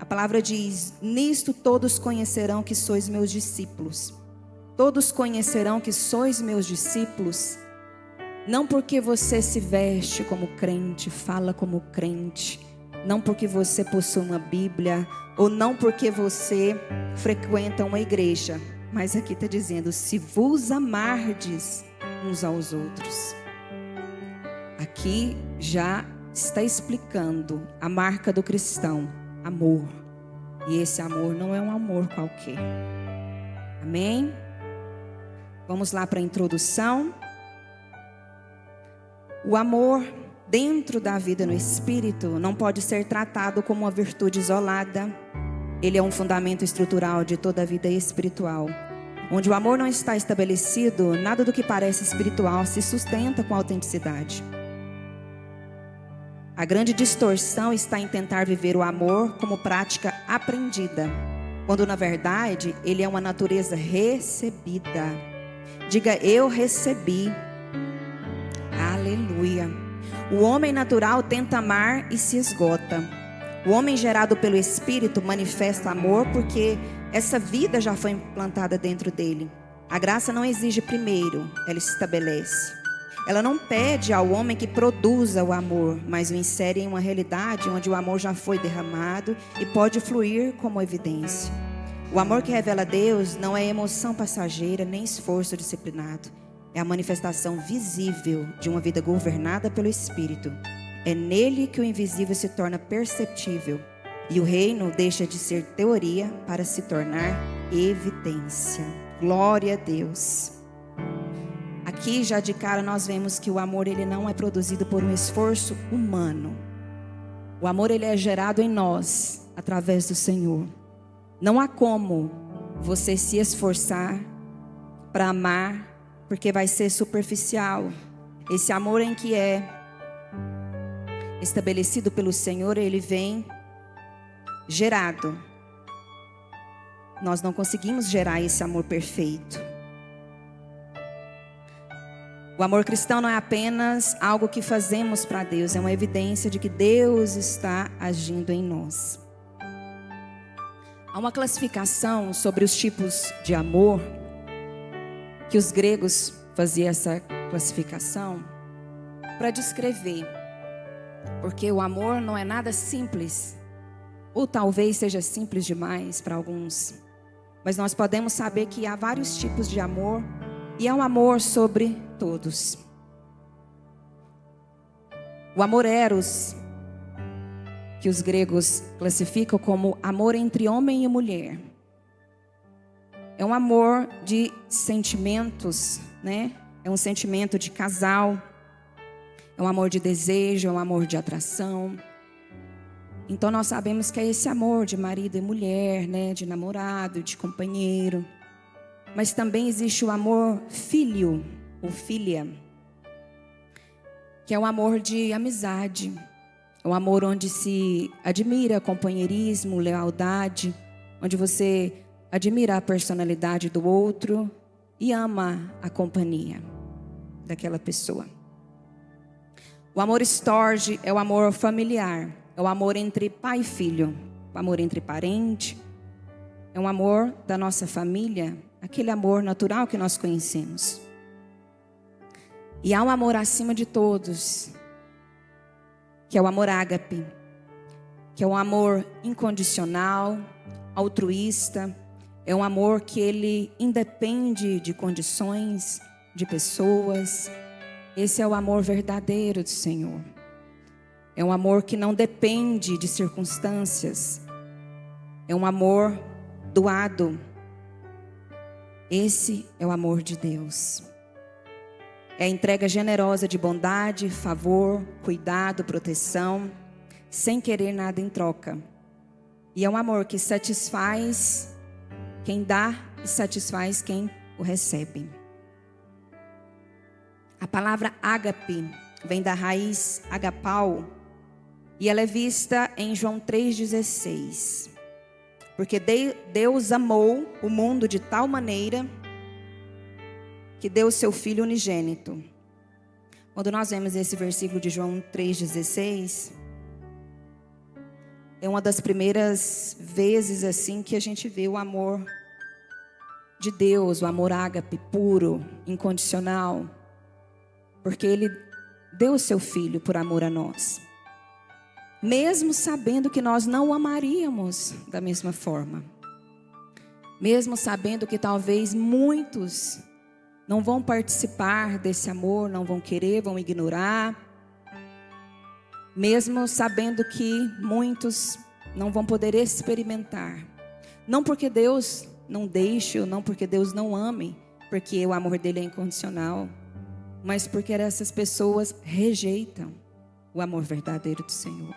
A palavra diz: nisto todos conhecerão que sois meus discípulos. Todos conhecerão que sois meus discípulos, não porque você se veste como crente, fala como crente, não porque você possui uma Bíblia, ou não porque você frequenta uma igreja, mas aqui está dizendo: se vos amardes uns aos outros. Aqui já está explicando a marca do cristão: amor. E esse amor não é um amor qualquer. Amém? Vamos lá para a introdução. O amor dentro da vida no Espírito não pode ser tratado como uma virtude isolada. Ele é um fundamento estrutural de toda a vida espiritual. Onde o amor não está estabelecido, nada do que parece espiritual se sustenta com autenticidade. A grande distorção está em tentar viver o amor como prática aprendida, quando na verdade ele é uma natureza recebida. Diga: eu recebi. Aleluia. O homem natural tenta amar e se esgota. O homem gerado pelo Espírito manifesta amor porque essa vida já foi implantada dentro dele. A graça não exige primeiro, ela se estabelece. Ela não pede ao homem que produza o amor, mas o insere em uma realidade onde o amor já foi derramado e pode fluir como evidência. O amor que revela Deus não é emoção passageira nem esforço disciplinado. É a manifestação visível de uma vida governada pelo Espírito. É nele que o invisível se torna perceptível e o reino deixa de ser teoria para se tornar evidência. Glória a Deus. Aqui já de cara nós vemos que o amor ele não é produzido por um esforço humano. O amor ele é gerado em nós através do Senhor. Não há como você se esforçar para amar, porque vai ser superficial. Esse amor em que é estabelecido pelo Senhor, ele vem gerado. Nós não conseguimos gerar esse amor perfeito. O amor cristão não é apenas algo que fazemos para Deus, é uma evidência de que Deus está agindo em nós. Há uma classificação sobre os tipos de amor, que os gregos faziam essa classificação para descrever, porque o amor não é nada simples, ou talvez seja simples demais para alguns, mas nós podemos saber que há vários tipos de amor, e é um amor sobre todos. O amor eros, que os gregos classificam como amor entre homem e mulher, é um amor de sentimentos, né? É um sentimento de casal, é um amor de desejo, é um amor de atração. Então nós sabemos que é esse amor de marido e mulher, né? De namorado, de companheiro. Mas também existe o amor filho, ou filha, que é um amor de amizade. É um amor onde se admira companheirismo, lealdade, onde você admira a personalidade do outro e ama a companhia daquela pessoa. O amor storge é o amor familiar, é o amor entre pai e filho, o amor entre parente, é um amor da nossa família, aquele amor natural que nós conhecemos. E há um amor acima de todos, que é o amor ágape, que é um amor incondicional, altruísta, é um amor que ele independe de condições, de pessoas. Esse é o amor verdadeiro do Senhor. É um amor que não depende de circunstâncias. É um amor doado. Esse é o amor de Deus. É a entrega generosa de bondade, favor, cuidado, proteção, sem querer nada em troca. E é um amor que satisfaz quem dá e satisfaz quem o recebe. A palavra ágape vem da raiz agapau e ela é vista em João 3,16. Porque Deus amou o mundo de tal maneira que deu o seu Filho unigênito. Quando nós vemos esse versículo de João 3,16, é uma das primeiras vezes assim que a gente vê o amor de Deus, o amor ágape, puro, incondicional, porque Ele deu o seu Filho por amor a nós, mesmo sabendo que nós não o amaríamos da mesma forma, mesmo sabendo que talvez muitos não vão participar desse amor, não vão querer, vão ignorar, mesmo sabendo que muitos não vão poder experimentar, não porque Deus não deixe, ou não porque Deus não ame, porque o amor dele é incondicional, mas porque essas pessoas rejeitam o amor verdadeiro do Senhor.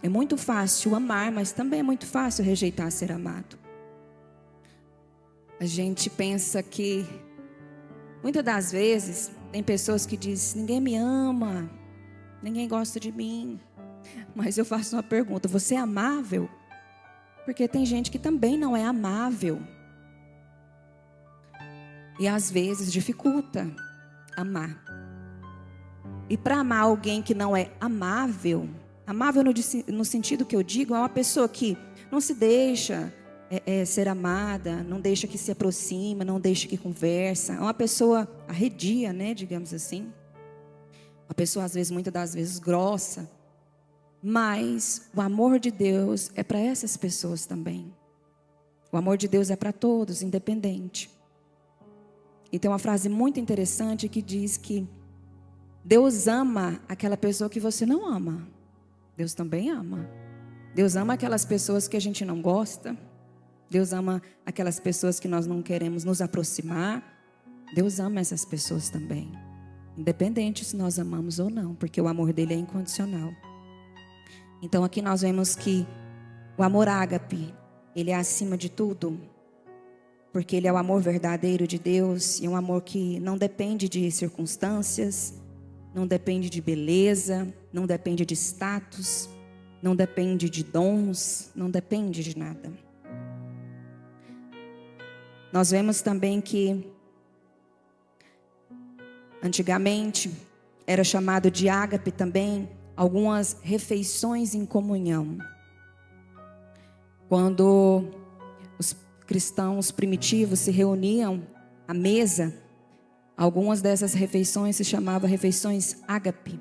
É muito fácil amar, mas também é muito fácil rejeitar ser amado. A gente pensa que, muitas das vezes, tem pessoas que dizem: ninguém me ama, ninguém gosta de mim. Mas eu faço uma pergunta: você é amável? Porque tem gente que também não é amável. E às vezes dificulta amar. E para amar alguém que não é amável, amável no sentido que eu digo, é uma pessoa que não se deixa ser amada, não deixa que se aproxima, não deixa que conversa. É uma pessoa arredia, né, digamos assim. Uma pessoa às vezes, muitas das vezes, grossa. Mas o amor de Deus é para essas pessoas também. O amor de Deus é para todos, independente. E tem uma frase muito interessante que diz que Deus ama aquela pessoa que você não ama. Deus também ama. Deus ama aquelas pessoas que a gente não gosta. Deus ama aquelas pessoas que nós não queremos nos aproximar. Deus ama essas pessoas também, independente se nós amamos ou não, porque o amor dele é incondicional. Então aqui nós vemos que o amor ágape, ele é acima de tudo, porque ele é o amor verdadeiro de Deus, e um amor que não depende de circunstâncias, não depende de beleza, não depende de status, não depende de dons, não depende de nada. Nós vemos também que antigamente era chamado de ágape também algumas refeições em comunhão. Quando os cristãos primitivos se reuniam à mesa, algumas dessas refeições se chamavam refeições ágape,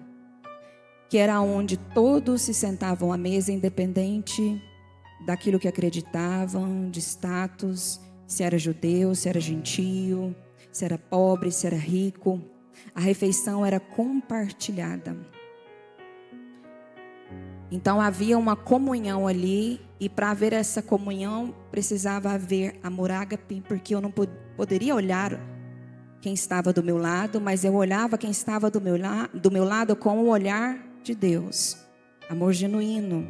que era onde todos se sentavam à mesa, independente daquilo que acreditavam, de status, se era judeu, se era gentio, se era pobre, se era rico. A refeição era compartilhada. Então havia uma comunhão ali, e para haver essa comunhão precisava haver amor ágape, porque eu não poderia olhar quem estava do meu lado, mas eu olhava quem estava do meu lado com o olhar de Deus. Amor genuíno,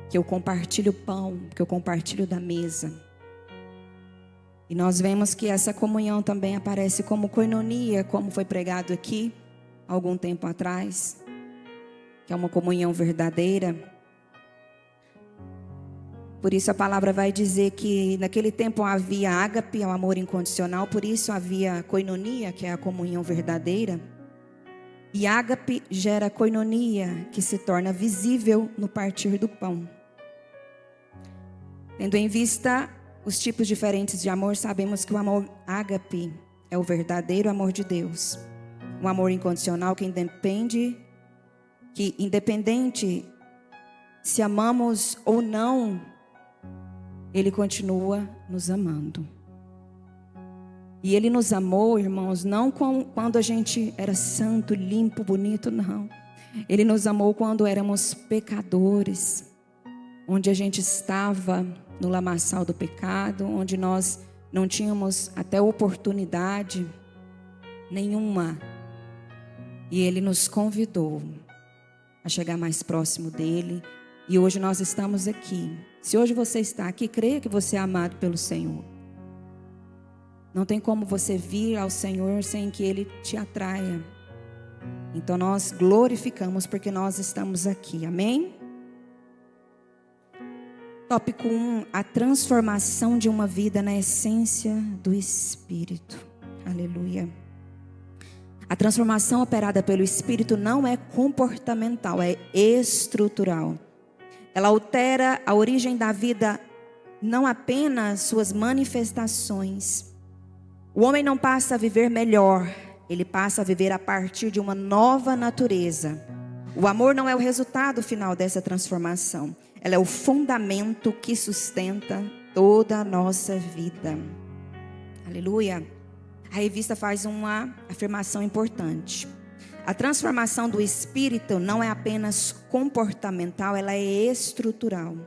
que eu compartilho o pão, que eu compartilho da mesa. E nós vemos que essa comunhão também aparece como koinonia, como foi pregado aqui há algum tempo atrás, que é uma comunhão verdadeira. Por isso a palavra vai dizer que naquele tempo havia ágape, o amor incondicional, por isso havia koinonia, que é a comunhão verdadeira. E ágape gera koinonia, que se torna visível no partir do pão. Tendo em vista os tipos diferentes de amor, sabemos que o amor ágape é o verdadeiro amor de Deus. Um amor incondicional que independente se amamos ou não, Ele continua nos amando. E Ele nos amou, irmãos, não quando a gente era santo, limpo, bonito, não. Ele nos amou quando éramos pecadores, onde a gente estava no lamaçal do pecado, onde nós não tínhamos até oportunidade nenhuma. E Ele nos convidou a chegar mais próximo dEle. E hoje nós estamos aqui. Se hoje você está aqui, creia que você é amado pelo Senhor. Não tem como você vir ao Senhor sem que Ele te atraia. Então nós glorificamos porque nós estamos aqui. Amém? Tópico 1. A transformação de uma vida na essência do Espírito. Aleluia. A transformação operada pelo Espírito não é comportamental, é estrutural. Ela altera a origem da vida, não apenas suas manifestações. O homem não passa a viver melhor, ele passa a viver a partir de uma nova natureza. O amor não é o resultado final dessa transformação, ela é o fundamento que sustenta toda a nossa vida. Aleluia. A revista faz uma afirmação importante. A transformação do espírito não é apenas comportamental, ela é estrutural.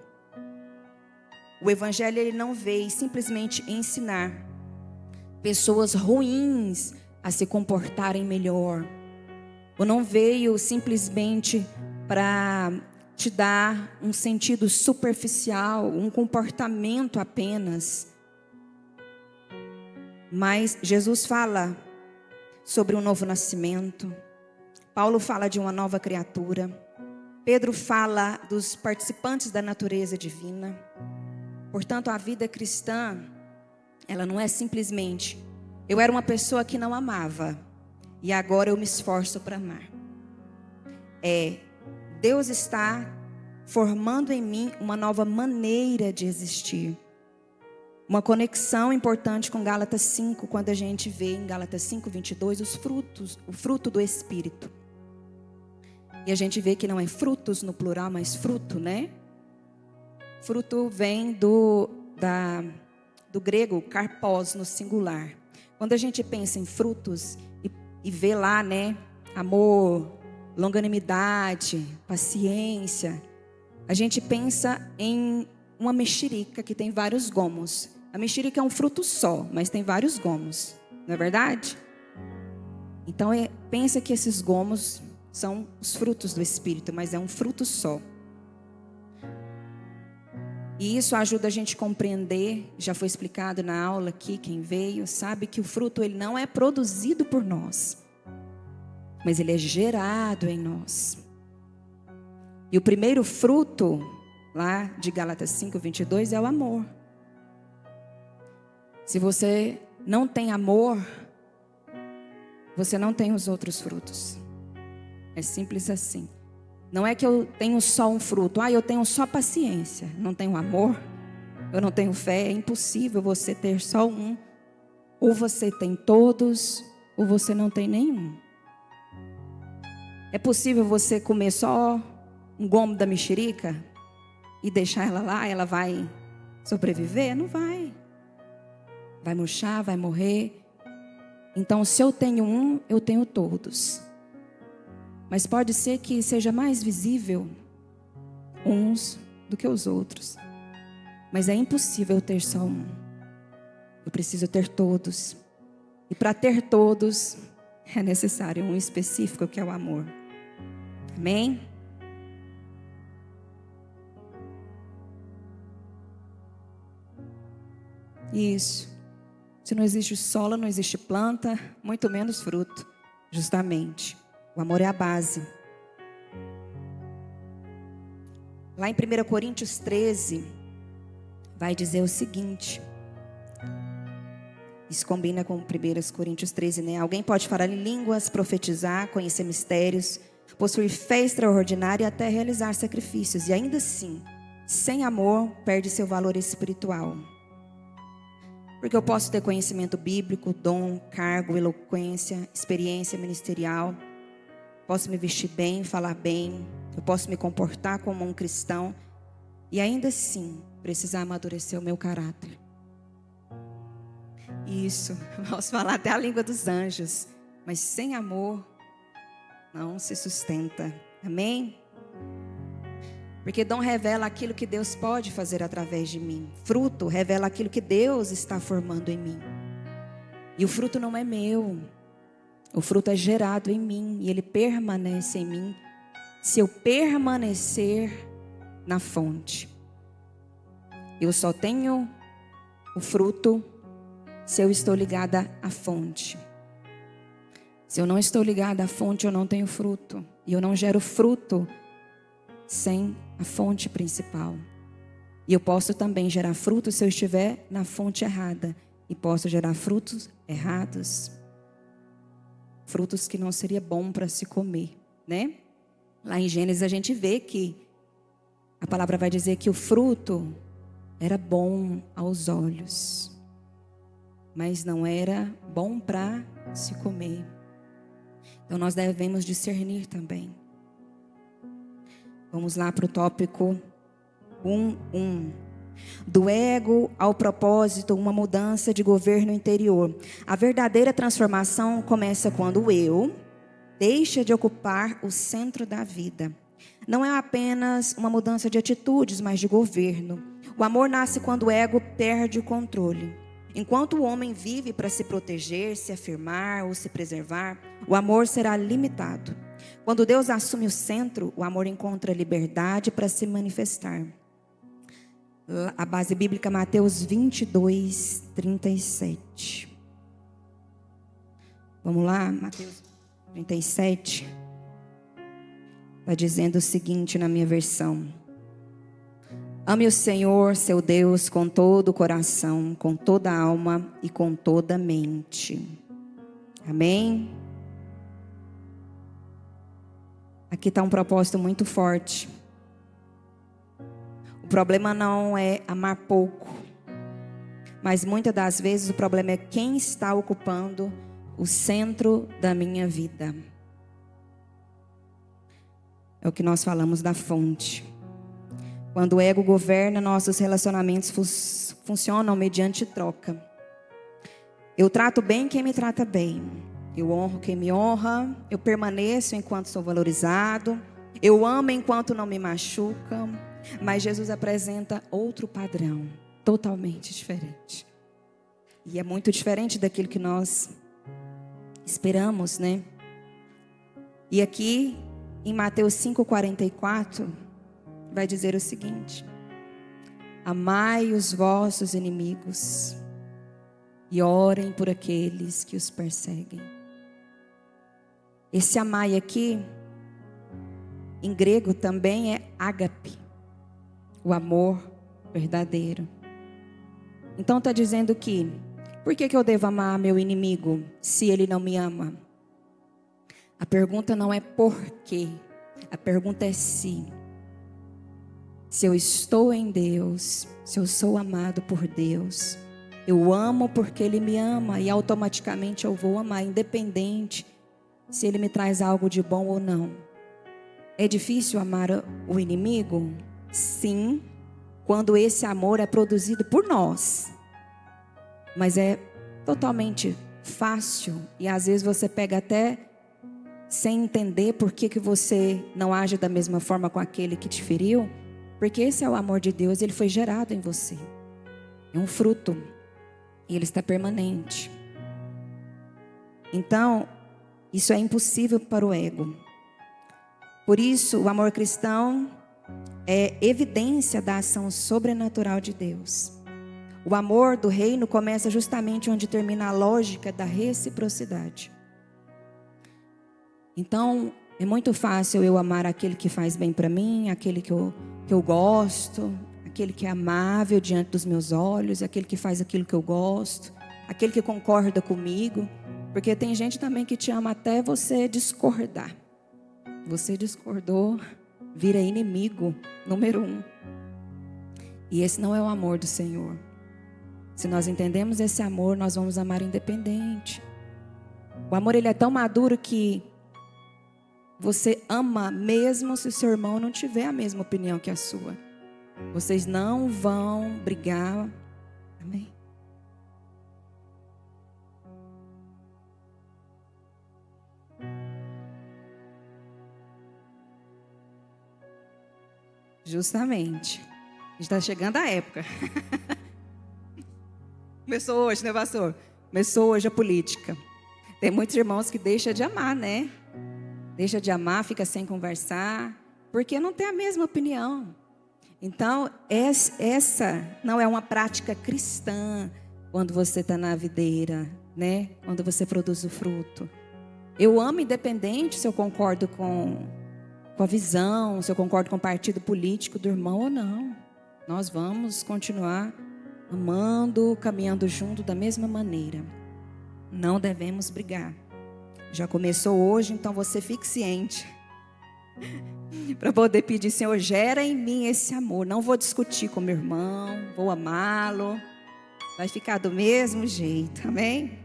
O evangelho ele não veio simplesmente ensinar pessoas ruins a se comportarem melhor. Ou não veio simplesmente para te dar um sentido superficial, um comportamento apenas. Mas Jesus fala sobre um novo nascimento. Paulo fala de uma nova criatura. Pedro fala dos participantes da natureza divina. Portanto, a vida cristã, ela não é simplesmente, eu era uma pessoa que não amava, e agora eu me esforço para amar. Deus está formando em mim uma nova maneira de existir. Uma conexão importante com Gálatas 5, quando a gente vê em Gálatas 5, 22, o fruto do Espírito. E a gente vê que não é frutos no plural, mas fruto, né? Fruto vem do grego karpos no singular. Quando a gente pensa em frutos e vê lá, né? Amor, longanimidade, paciência. A gente pensa em uma mexerica que tem vários gomos. A mexerica é um fruto só, mas tem vários gomos. Não é verdade? Então pensa que esses gomos são os frutos do Espírito, mas é um fruto só. E isso ajuda a gente a compreender, já foi explicado na aula aqui, quem veio, sabe que o fruto ele não é produzido por nós, mas ele é gerado em nós. E o primeiro fruto, lá de Gálatas 5, 22, é o amor. Se você não tem amor, você não tem os outros frutos. É simples assim. Não é que eu tenho só um fruto. Eu tenho só paciência. Não tenho amor. Eu não tenho fé. É impossível você ter só um. Ou você tem todos, ou você não tem nenhum. É possível você comer só um gomo da mexerica e deixar ela lá, ela vai sobreviver? Não vai. Vai murchar, vai morrer. Então, se eu tenho um, eu tenho todos. Mas pode ser que seja mais visível uns do que os outros. Mas é impossível ter só um. Eu preciso ter todos. E para ter todos, é necessário um específico, que é o amor. Amém? Isso. Se não existe solo, não existe planta, muito menos fruto. Justamente. O amor é a base. Lá em 1 Coríntios 13, vai dizer o seguinte. Isso combina com 1 Coríntios 13, né? Alguém pode falar em línguas, profetizar, conhecer mistérios, possuir fé extraordinária e até realizar sacrifícios. E ainda assim, sem amor, perde seu valor espiritual. Porque eu posso ter conhecimento bíblico, dom, cargo, eloquência, experiência ministerial. Posso me vestir bem, falar bem. Eu posso me comportar como um cristão. E ainda assim, precisar amadurecer o meu caráter. Isso, posso falar até a língua dos anjos. Mas sem amor, não se sustenta. Amém? Porque dom revela aquilo que Deus pode fazer através de mim. Fruto revela aquilo que Deus está formando em mim. E o fruto não é meu. O fruto é gerado em mim e ele permanece em mim se eu permanecer na fonte. Eu só tenho o fruto se eu estou ligada à fonte. Se eu não estou ligada à fonte, eu não tenho fruto. E eu não gero fruto sem a fonte principal. E eu posso também gerar fruto se eu estiver na fonte errada. E posso gerar frutos errados. Frutos que não seria bom para se comer, né? Lá em Gênesis a gente vê que a palavra vai dizer que o fruto era bom aos olhos, mas não era bom para se comer. Então nós devemos discernir também. Vamos lá para o tópico 1.1. Do ego ao propósito, uma mudança de governo interior. A verdadeira transformação começa quando o eu deixa de ocupar o centro da vida. Não é apenas uma mudança de atitudes, mas de governo. O amor nasce quando o ego perde o controle. Enquanto o homem vive para se proteger, se afirmar ou se preservar, o amor será limitado. Quando Deus assume o centro, o amor encontra liberdade para se manifestar. A base bíblica, Mateus 22:37. Vamos lá, Mateus 37. Está dizendo o seguinte na minha versão: ame o Senhor, seu Deus, com todo o coração, com toda a alma e com toda a mente. Amém? Aqui está um propósito muito forte. O problema não é amar pouco, mas muitas das vezes o problema é quem está ocupando o centro da minha vida. É o que nós falamos da fonte. Quando o ego governa, nossos relacionamentos funcionam mediante troca. Eu trato bem quem me trata bem. Eu honro quem me honra. Eu permaneço enquanto sou valorizado. Eu amo enquanto não me machuca. Mas Jesus apresenta outro padrão, totalmente diferente. E é muito diferente daquilo que nós esperamos, né? E aqui, em Mateus 5:44, vai dizer o seguinte: amai os vossos inimigos e orem por aqueles que os perseguem. Esse amai aqui, em grego também é ágape, o amor verdadeiro. Então está dizendo que, por que eu devo amar meu inimigo se ele não me ama? A pergunta não é por quê, a pergunta é se. Se eu estou em Deus, se eu sou amado por Deus, eu amo porque Ele me ama e automaticamente eu vou amar, independente se Ele me traz algo de bom ou não. É difícil amar o inimigo? Sim, quando esse amor é produzido por nós. Mas é totalmente fácil e às vezes você pega até sem entender por que você não age da mesma forma com aquele que te feriu. Porque esse é o amor de Deus, ele foi gerado em você. É um fruto e ele está permanente. Então, isso é impossível para o ego. Por isso, o amor cristão é evidência da ação sobrenatural de Deus. O amor do reino começa justamente onde termina a lógica da reciprocidade. Então, é muito fácil eu amar aquele que faz bem para mim, aquele que eu gosto, aquele que é amável diante dos meus olhos, aquele que faz aquilo que eu gosto, aquele que concorda comigo. Porque tem gente também que te ama até você discordar. Você discordou, vira inimigo número 1. E esse não é o amor do Senhor. Se nós entendemos esse amor, nós vamos amar independente. O amor, ele é tão maduro que você ama mesmo se o seu irmão não tiver a mesma opinião que a sua. Vocês não vão brigar. Amém? Justamente. Está chegando a época. Começou hoje, né, pastor? Começou hoje a política. Tem muitos irmãos que deixam de amar, né? Deixa de amar, fica sem conversar, porque não tem a mesma opinião. Então, essa não é uma prática cristã quando você está na videira, né? Quando você produz o fruto. Eu amo independente se eu concordo com a visão, se eu concordo com o partido político do irmão ou não. Nós vamos continuar amando, caminhando junto da mesma maneira. Não devemos brigar. Já começou hoje, então você fique ciente. Para poder pedir, Senhor, gera em mim esse amor. Não vou discutir com meu irmão, vou amá-lo. Vai ficar do mesmo jeito, amém?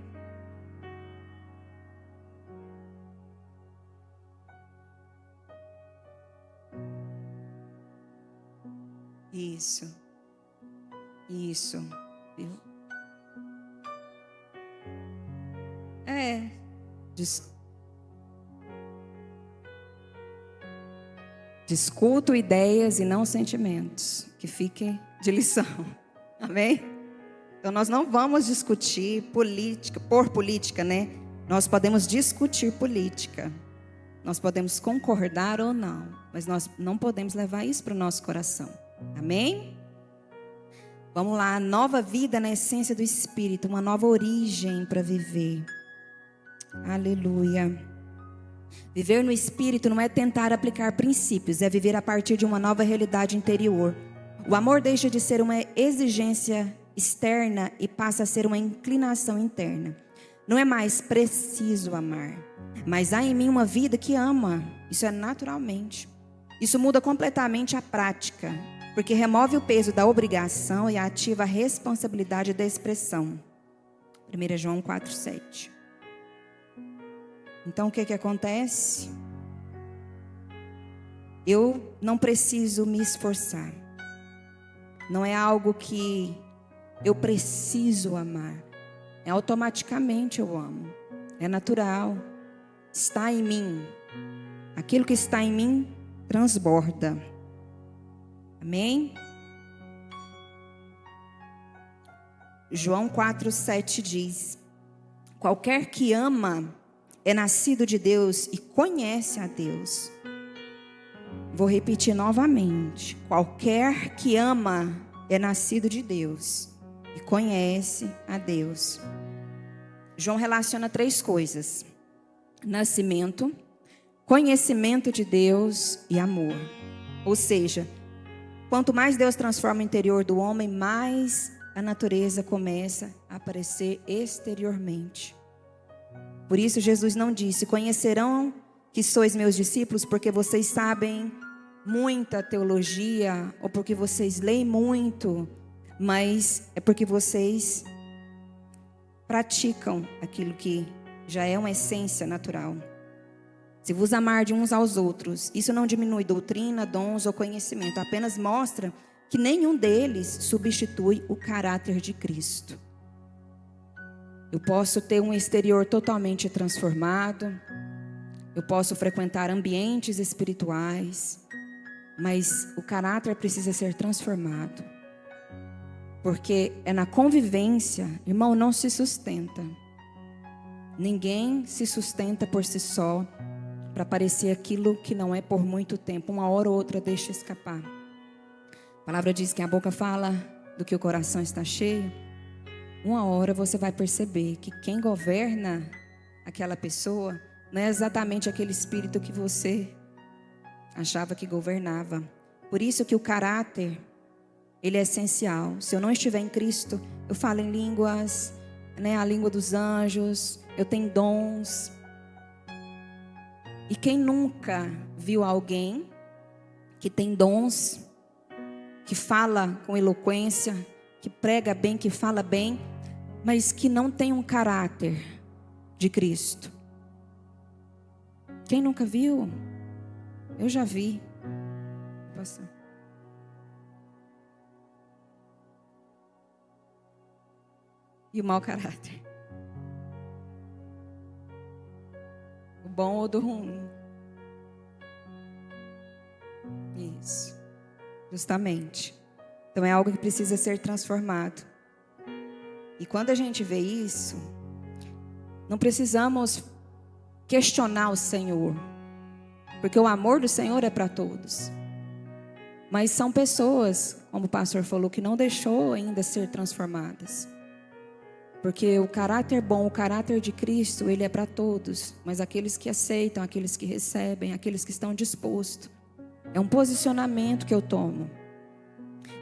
Isso. Isso. Viu? Discuto ideias e não sentimentos. Que fiquem de lição. Amém? Então nós não vamos discutir política, por política, né? Nós podemos discutir política. Nós podemos concordar ou não. Mas nós não podemos levar isso para o nosso coração. Amém? Vamos lá, nova vida na essência do Espírito, uma nova origem para viver. Aleluia. Viver no Espírito não é tentar aplicar princípios, é viver a partir de uma nova realidade interior. O amor deixa de ser uma exigência externa e passa a ser uma inclinação interna. Não é mais preciso amar, mas há em mim uma vida que ama. Isso é naturalmente. Isso muda completamente a prática, porque remove o peso da obrigação e ativa a responsabilidade da expressão. 1 João 4,7. Então o que acontece? Eu não preciso me esforçar. Não é algo que eu preciso amar. É automaticamente eu amo. É natural. Está em mim. Aquilo que está em mim transborda. Amém? João 4,7 diz: qualquer que ama é nascido de Deus e conhece a Deus. Vou repetir novamente. Qualquer que ama é nascido de Deus e conhece a Deus. João relaciona 3 coisas: nascimento, conhecimento de Deus e amor. Ou seja, quanto mais Deus transforma o interior do homem, mais a natureza começa a aparecer exteriormente. Por isso Jesus não disse: conhecerão que sois meus discípulos porque vocês sabem muita teologia ou porque vocês leem muito, mas é porque vocês praticam aquilo que já é uma essência natural. Se vos amar de uns aos outros, isso não diminui doutrina, dons ou conhecimento, apenas mostra que nenhum deles substitui o caráter de Cristo. Eu posso ter um exterior totalmente transformado, eu posso frequentar ambientes espirituais, mas o caráter precisa ser transformado. Porque é na convivência, irmão, não se sustenta. Ninguém se sustenta por si só para parecer aquilo que não é por muito tempo. Uma hora ou outra deixa escapar. A palavra diz que a boca fala do que o coração está cheio. Uma hora você vai perceber que quem governa aquela pessoa não é exatamente aquele espírito que você achava que governava. Por isso que o caráter, ele é essencial. Se eu não estiver em Cristo, eu falo em línguas, né, a língua dos anjos, eu tenho dons. E quem nunca viu alguém que tem dons, que fala com eloquência, que prega bem, que fala bem, mas que não tem um caráter de Cristo? Quem nunca viu? Eu já vi. Pastor. E o mau caráter? O bom ou do ruim? Isso. Justamente. Então é algo que precisa ser transformado. E quando a gente vê isso, não precisamos questionar o Senhor, porque o amor do Senhor é para todos. Mas são pessoas, como o pastor falou, que não deixou ainda ser transformadas. Porque o caráter bom, o caráter de Cristo, ele é para todos. Mas aqueles que aceitam, aqueles que recebem, aqueles que estão dispostos. É um posicionamento que eu tomo.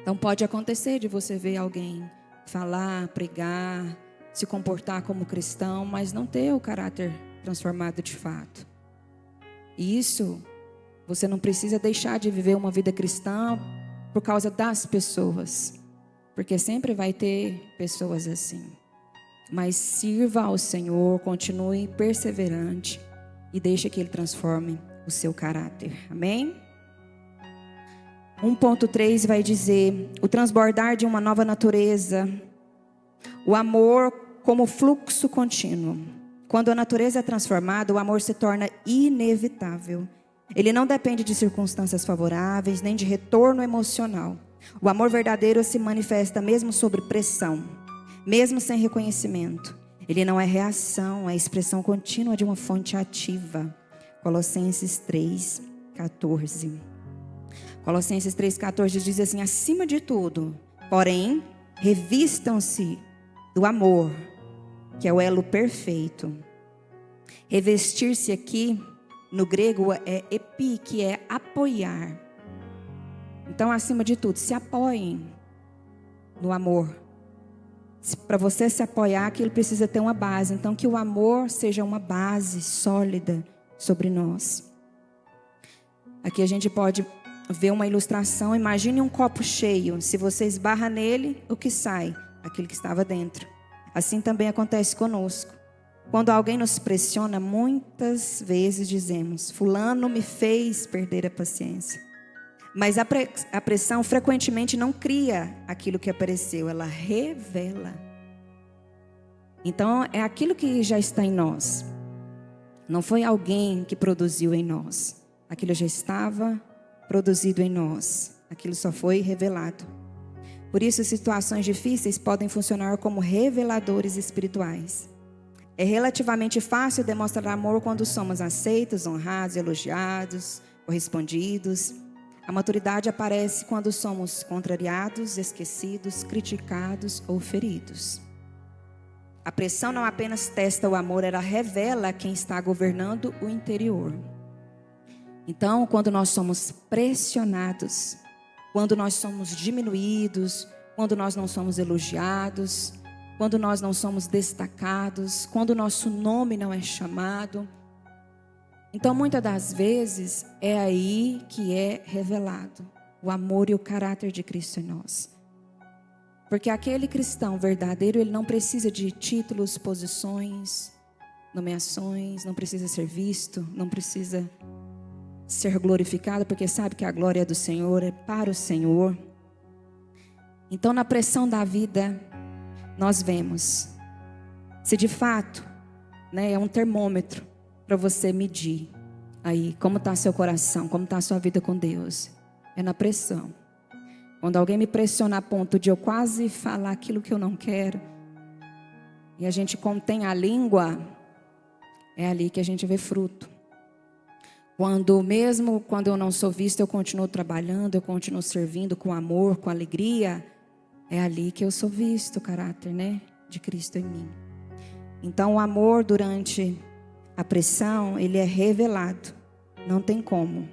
Então pode acontecer de você ver alguém falar, pregar, se comportar como cristão, mas não ter o caráter transformado de fato. E isso Você não precisa deixar de viver uma vida cristã por causa das pessoas, porque sempre vai ter pessoas assim. Mas sirva ao Senhor, continue perseverante e deixe que Ele transforme o seu caráter. Amém? 1.3 vai dizer: o transbordar de uma nova natureza, o amor como fluxo contínuo. Quando a natureza é transformada, o amor se torna inevitável. Ele não depende de circunstâncias favoráveis, nem de retorno emocional. O amor verdadeiro se manifesta mesmo sob pressão, mesmo sem reconhecimento. Ele não é reação, é expressão contínua de uma fonte ativa. Colossenses 3:14. Colossenses 3:14 diz assim: acima de tudo, porém, revistam-se do amor, que é o elo perfeito. Revestir-se aqui, no grego, é epi, que é apoiar. Então, acima de tudo, se apoiem no amor. Para você se apoiar, aquilo precisa ter uma base. Então, que o amor seja uma base sólida sobre nós. Aqui a gente pode ver uma ilustração. Imagine um copo cheio. Se você esbarra nele, o que sai? Aquilo que estava dentro. Assim também acontece conosco. Quando alguém nos pressiona, muitas vezes dizemos: fulano me fez perder a paciência. Mas a pressão frequentemente não cria aquilo que apareceu, ela revela. Então é aquilo que já está em nós. Não foi alguém que produziu em nós. Aquilo já estava produzido em nós. Aquilo só foi revelado. Por isso, situações difíceis podem funcionar como reveladores espirituais. É relativamente fácil demonstrar amor quando somos aceitos, honrados, elogiados, correspondidos. A maturidade aparece quando somos contrariados, esquecidos, criticados ou feridos. A pressão não apenas testa o amor, ela revela quem está governando o interior. Então, quando nós somos pressionados, quando nós somos diminuídos, quando nós não somos elogiados, quando nós não somos destacados, quando o nosso nome não é chamado, então muitas das vezes é aí que é revelado o amor e o caráter de Cristo em nós. Porque aquele cristão verdadeiro, ele não precisa de títulos, posições, nomeações, não precisa ser visto, não precisa ser glorificado, porque sabe que a glória é do Senhor, é para o Senhor. Então, na pressão da vida, nós vemos se de fato, é um termômetro para você medir aí como está seu coração, como está a sua vida com Deus. É na pressão. Quando alguém me pressiona a ponto de eu quase falar aquilo que eu não quero, e a gente contém a língua, é ali que a gente vê fruto. Mesmo quando eu não sou vista, eu continuo trabalhando, eu continuo servindo com amor, com alegria, é ali que eu sou visto, o caráter, de Cristo em mim. Então, o amor durante a pressão, ele é revelado. Não tem como.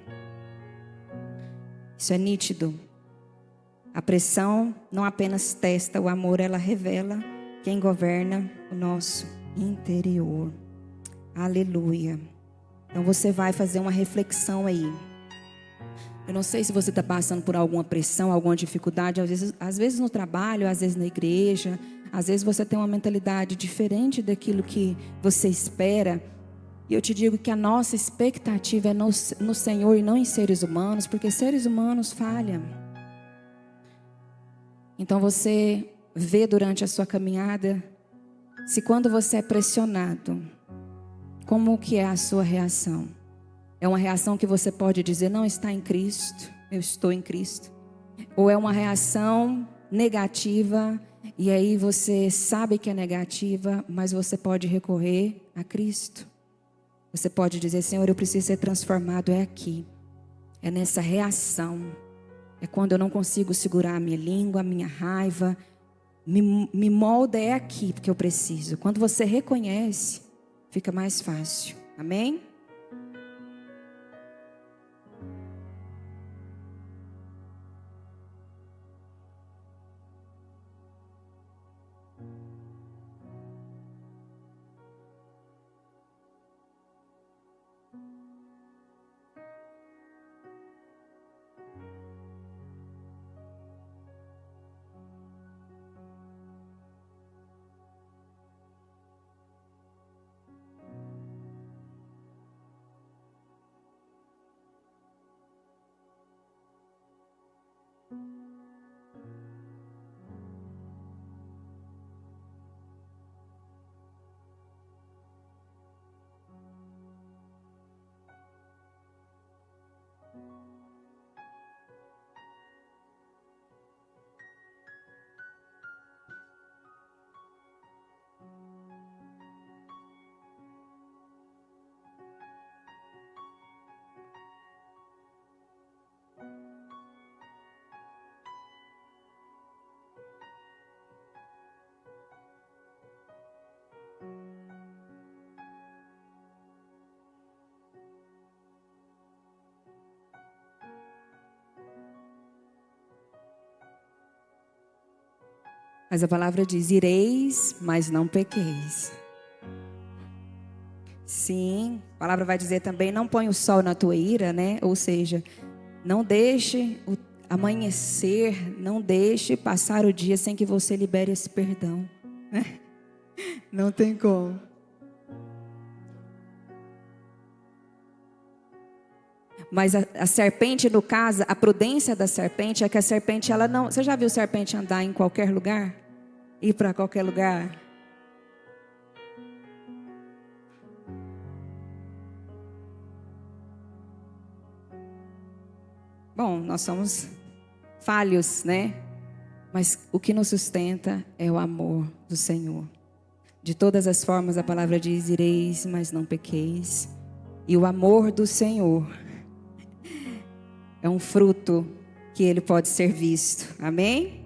Isso é nítido. A pressão não apenas testa o amor, ela revela quem governa o nosso interior. Aleluia. Então você vai fazer uma reflexão aí. Eu não sei se você está passando por alguma pressão, alguma dificuldade, às vezes no trabalho, às vezes na igreja, às vezes você tem uma mentalidade diferente daquilo que você espera. E eu te digo que a nossa expectativa é no Senhor e não em seres humanos, porque seres humanos falham. Então você vê durante a sua caminhada, se quando você é pressionado, como que é a sua reação? É uma reação que você pode dizer: não está em Cristo, eu estou em Cristo. Ou é uma reação negativa, e aí você sabe que é negativa, mas você pode recorrer a Cristo. Você pode dizer: Senhor, eu preciso ser transformado, é aqui. É nessa reação. É quando eu não consigo segurar a minha língua, a minha raiva. Me molda, é aqui porque eu preciso. Quando você reconhece, fica mais fácil. Amém? Mas a palavra diz: ireis, mas não pequeis. Sim, a palavra vai dizer também: não põe o sol na tua ira, né? Ou seja, não deixe o amanhecer, não deixe passar o dia sem que você libere esse perdão. Não tem como. Mas a serpente, no caso, a prudência da serpente é que a serpente, ela não... Você já viu serpente andar em qualquer lugar? Ir para qualquer lugar? Bom, nós somos falhos, né? Mas o que nos sustenta é o amor do Senhor. De todas as formas, a palavra diz: ireis, mas não pequeis. E o amor do Senhor é um fruto que ele pode ser visto. Amém?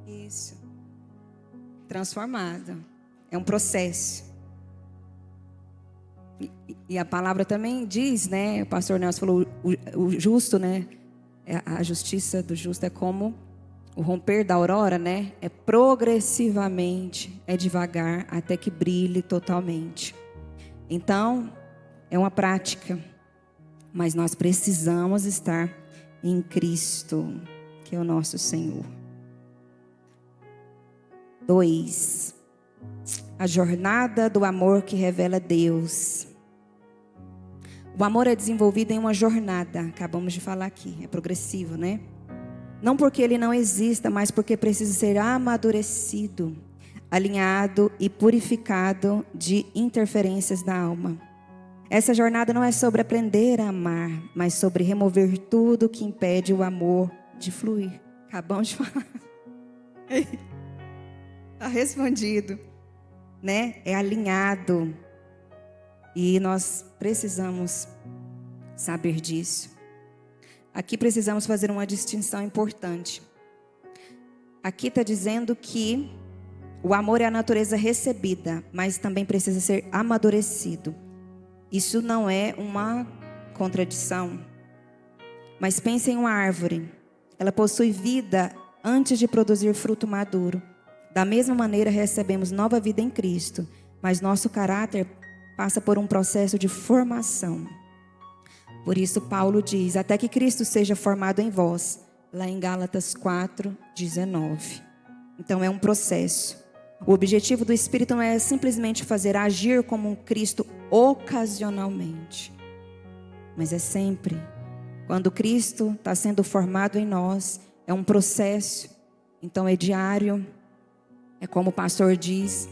Isso. Transformado. É um processo. E a palavra também diz, né? O pastor Nelson falou: o justo, né? A justiça do justo é como o romper da aurora, né? É progressivamente, é devagar, até que brilhe totalmente. Então, é uma prática. Mas nós precisamos estar em Cristo, que é o nosso Senhor. 2. A jornada do amor que revela Deus. O amor é desenvolvido em uma jornada, acabamos de falar aqui, é progressivo, né? Não porque ele não exista, mas porque precisa ser amadurecido, alinhado e purificado de interferências da alma. Essa jornada não é sobre aprender a amar, mas sobre remover tudo que impede o amor de fluir. Acabamos de falar. Está respondido, né? É alinhado. E nós precisamos saber disso. Aqui precisamos fazer uma distinção importante. Aqui está dizendo que o amor é a natureza recebida, mas também precisa ser amadurecido. Isso não é uma contradição. Mas pense em uma árvore. Ela possui vida antes de produzir fruto maduro. Da mesma maneira, recebemos nova vida em Cristo, mas nosso caráter passa por um processo de formação. Por isso, Paulo diz: até que Cristo seja formado em vós, lá em Gálatas 4:19. Então, é um processo. O objetivo do Espírito não é simplesmente fazer agir como um Cristo ocasionalmente, mas é sempre. Quando Cristo está sendo formado em nós, é um processo. Então, é diário. É como o pastor diz: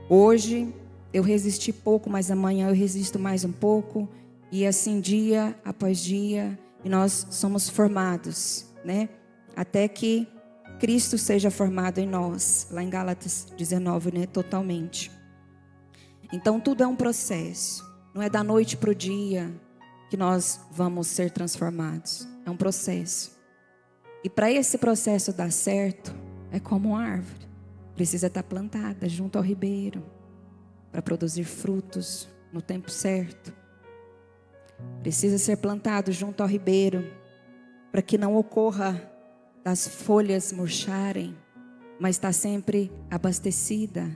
hoje eu resisti pouco, mas amanhã eu resisto mais um pouco. E assim dia após dia. E nós somos formados, né? Até que Cristo seja formado em nós. Lá em Gálatas 19, né? Totalmente. Então tudo é um processo. Não é da noite para o dia que nós vamos ser transformados. É um processo. E para esse processo dar certo, é como uma árvore. Precisa estar plantada junto ao ribeiro, para produzir frutos no tempo certo. Precisa ser plantado junto ao ribeiro, para que não ocorra das folhas murcharem, mas está sempre abastecida,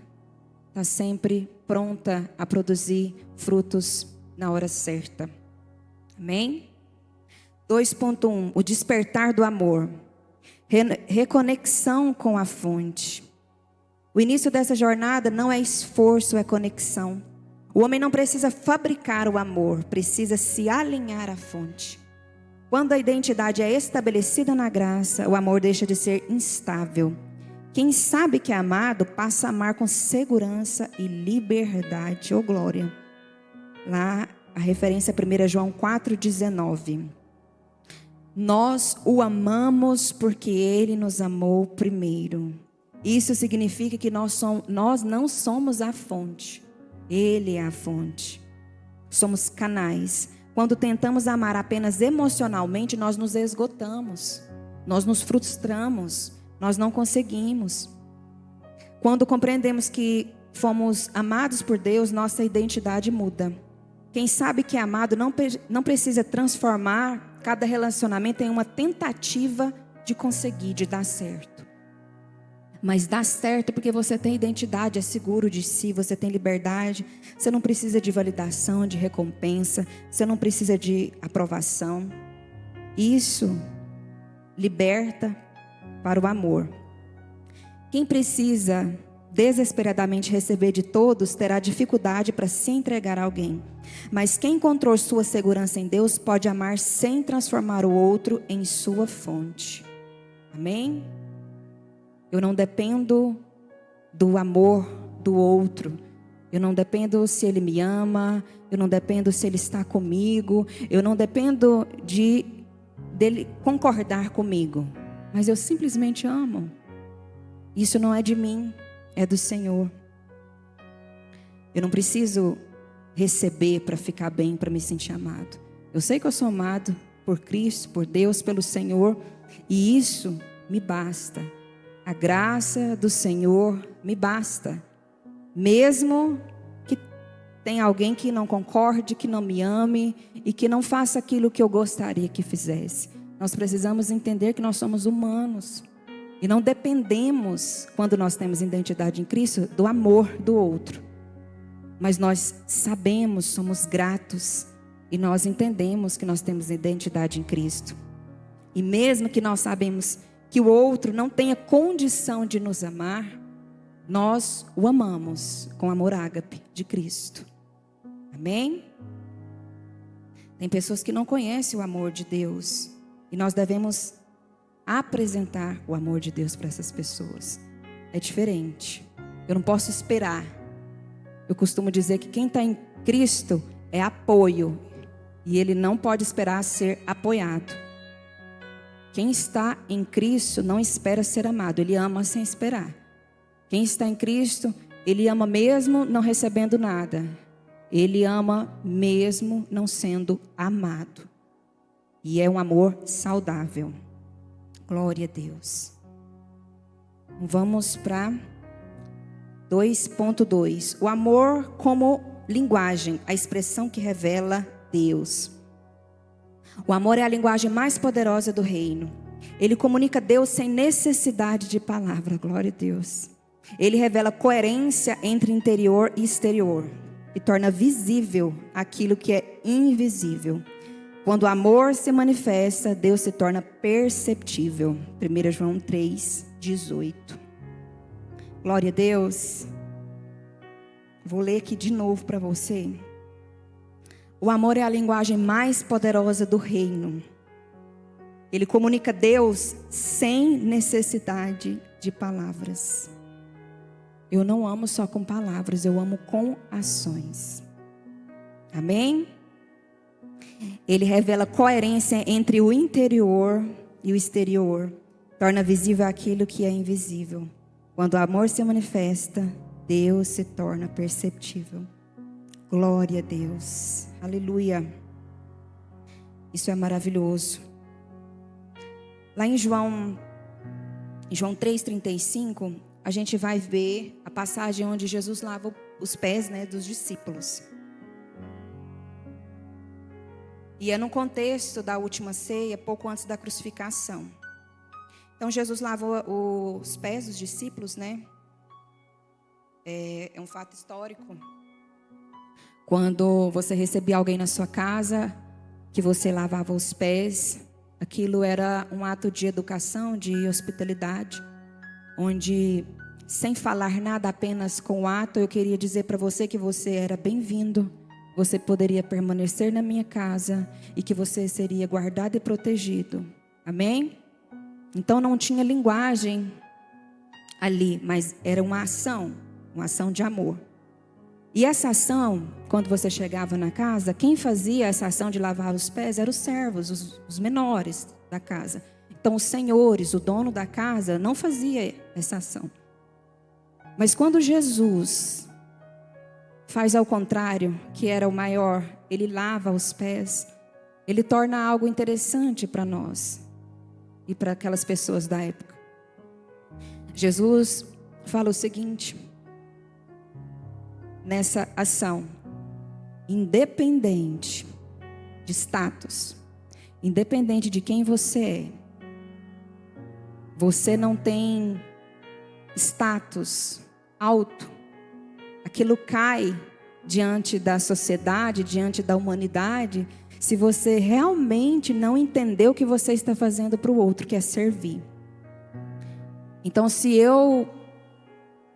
está sempre pronta a produzir frutos na hora certa. Amém? 2.1. O despertar do amor. Reconexão com a fonte. O início dessa jornada não é esforço, é conexão. O homem não precisa fabricar o amor, precisa se alinhar à fonte. Quando a identidade é estabelecida na graça, o amor deixa de ser instável. Quem sabe que é amado, passa a amar com segurança e liberdade. Oh, glória. Lá, a referência é 1 João 4,19. Nós o amamos porque ele nos amou primeiro. Isso significa que nós não somos a fonte. Ele é a fonte. Somos canais. Quando tentamos amar apenas emocionalmente, nós nos esgotamos. Nós nos frustramos. Nós não conseguimos. Quando compreendemos que fomos amados por Deus, nossa identidade muda. Quem sabe que é amado não precisa transformar cada relacionamento em uma tentativa de conseguir, de dar certo. Mas dá certo porque você tem identidade, é seguro de si, você tem liberdade. Você não precisa de validação, de recompensa. Você não precisa de aprovação. Isso liberta para o amor. Quem precisa desesperadamente receber de todos terá dificuldade para se entregar a alguém. Mas quem encontrou sua segurança em Deus pode amar sem transformar o outro em sua fonte. Amém? Eu não dependo do amor do outro. Eu não dependo se ele me ama. Eu não dependo se ele está comigo. Eu não dependo dele concordar comigo. Mas eu simplesmente amo. Isso não é de mim, é do Senhor. Eu não preciso receber para ficar bem, para me sentir amado. Eu sei que eu sou amado por Cristo, por Deus, pelo Senhor. E isso me basta. A graça do Senhor me basta. Mesmo que tenha alguém que não concorde, que não me ame e que não faça aquilo que eu gostaria que fizesse. Nós precisamos entender que nós somos humanos. E não dependemos, quando nós temos identidade em Cristo, do amor do outro. Mas nós sabemos, somos gratos. E nós entendemos que nós temos identidade em Cristo. E mesmo que nós sabemos que o outro não tenha condição de nos amar, nós o amamos com amor ágape de Cristo. Amém? Tem pessoas que não conhecem o amor de Deus. E nós devemos apresentar o amor de Deus para essas pessoas. É diferente. Eu não posso esperar. Eu costumo dizer que quem está em Cristo é apoio. E ele não pode esperar ser apoiado. Quem está em Cristo não espera ser amado. Ele ama sem esperar. Quem está em Cristo, ele ama mesmo não recebendo nada. Ele ama mesmo não sendo amado. E é um amor saudável. Glória a Deus. Vamos para 2.2. O amor como linguagem, a expressão que revela Deus. O amor é a linguagem mais poderosa do reino. Ele comunica Deus sem necessidade de palavra. Glória a Deus. Ele revela coerência entre interior e exterior. E torna visível aquilo que é invisível. Quando o amor se manifesta, Deus se torna perceptível. 1 João 3:18. Glória a Deus. Vou ler aqui de novo para você. O amor é a linguagem mais poderosa do reino. Ele comunica Deus sem necessidade de palavras. Eu não amo só com palavras, eu amo com ações. Amém? Ele revela coerência entre o interior e o exterior. Torna visível aquilo que é invisível. Quando o amor se manifesta, Deus se torna perceptível. Glória a Deus. Aleluia. Isso é maravilhoso. Lá em João 3:35, a gente vai ver a passagem onde Jesus lava os pés, dos discípulos. E é no contexto da última ceia, pouco antes da crucificação. Então Jesus lavou os pés dos discípulos, É um fato histórico. Quando você recebia alguém na sua casa, que você lavava os pés, aquilo era um ato de educação, de hospitalidade, onde, sem falar nada, apenas com o ato, eu queria dizer para você que você era bem-vindo, você poderia permanecer na minha casa e que você seria guardado e protegido. Amém? Então não tinha linguagem ali, mas era uma ação de amor. E essa ação, quando você chegava na casa, quem fazia essa ação de lavar os pés eram os servos, os menores da casa. Então os senhores, o dono da casa, não fazia essa ação. Mas quando Jesus faz ao contrário, que era o maior, ele lava os pés, ele torna algo interessante para nós e para aquelas pessoas da época. Jesus fala o seguinte, nessa ação: independente de status, independente de quem você é, você não tem status alto, aquilo cai diante da sociedade, diante da humanidade, se você realmente não entender o que você está fazendo para o outro, que é servir. Então, se eu